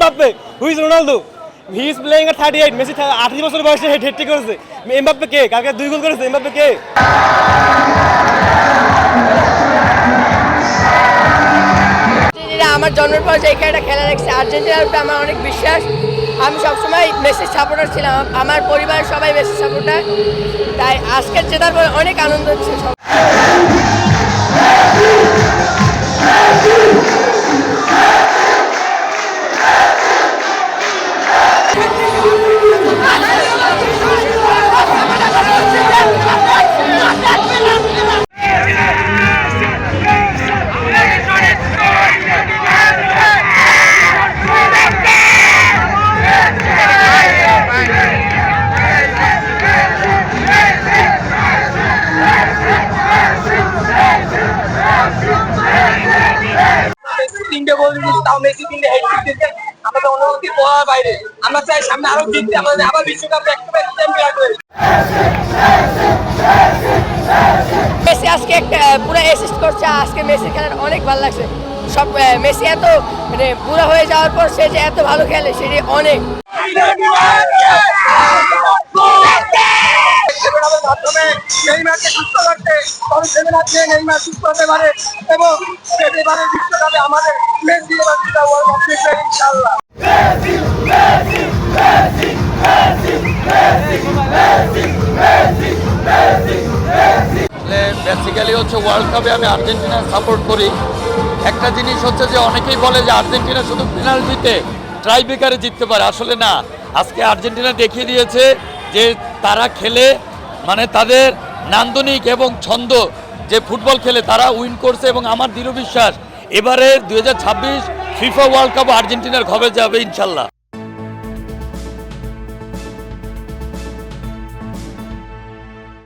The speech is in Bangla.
Mbappe, who is Ronaldo? He is playing at 38, Messi 28 বছর বয়সে হ্যাটট্রিক করেছে। এমবাপ্পে কে? কালকে 2 গোল করেছে, এমবাপ্পে কে? আমার জন্মের পর যে খেলাটা খেলা দেখছি, আর্জেন্টিনার উপরে আমার অনেক বিশ্বাস। আমি সবসময় মেসির সাপোর্টার ছিলাম, আমার পরিবারের সবাই মেসির সাপোর্টার, তাই আজকের জেতার পর অনেক আনন্দ হচ্ছে। তিনটে গোল দিয়েছি, তাও মেসি 3টে হ্যাটট্রিক দিয়েছে। আমাদের অনুভূতি বলার বাইরে। আমরা চাই সামনে আরো জিততে, আমাদের আবার বিশ্বকাপ চ্যাম্পিয়ন হয়ে। মেসি আজকে একটা পুরো অ্যাসিস্ট করছে। আজকে মেসির খেলাটা অনেক ভালো লাগছে। সব মেসি এত মানে পুরো হয়ে যাওয়ার পর সে যে এত ভালো খেলে সেটি অনেক। মাধ্যমে নেইমারকে সুস্থ করতে নেইমার সুস্থ হতে পারে এবং এবারে বিশ্বকাপে আমাদের মেসি ওয়ার্ল্ড কাপ জিতবে ইনশাআল্লাহ। বেসিক্যালি হচ্ছে ওয়ার্ল্ড কাপে আমি আর্জেন্টিনা সাপোর্ট করি। একটা জিনিস হচ্ছে যে অনেকেই বলে যে আর্জেন্টিনা শুধু পেনাল্টিতে ট্রাইব্রেকারে জিততে পারে, আসলে না। আজকে আর্জেন্টিনা দেখিয়ে দিয়েছে যে তারা খেলে মানে তাদের নান্দনিক এবং ছন্দ যে ফুটবল খেলে তারা উইন করছে, এবং আমার দৃঢ় বিশ্বাস এবারে 2026 ফিফা ওয়ার্ল্ড কাপ আর্জেন্টিনার ঘরে যাবে ইনশাল্লাহ।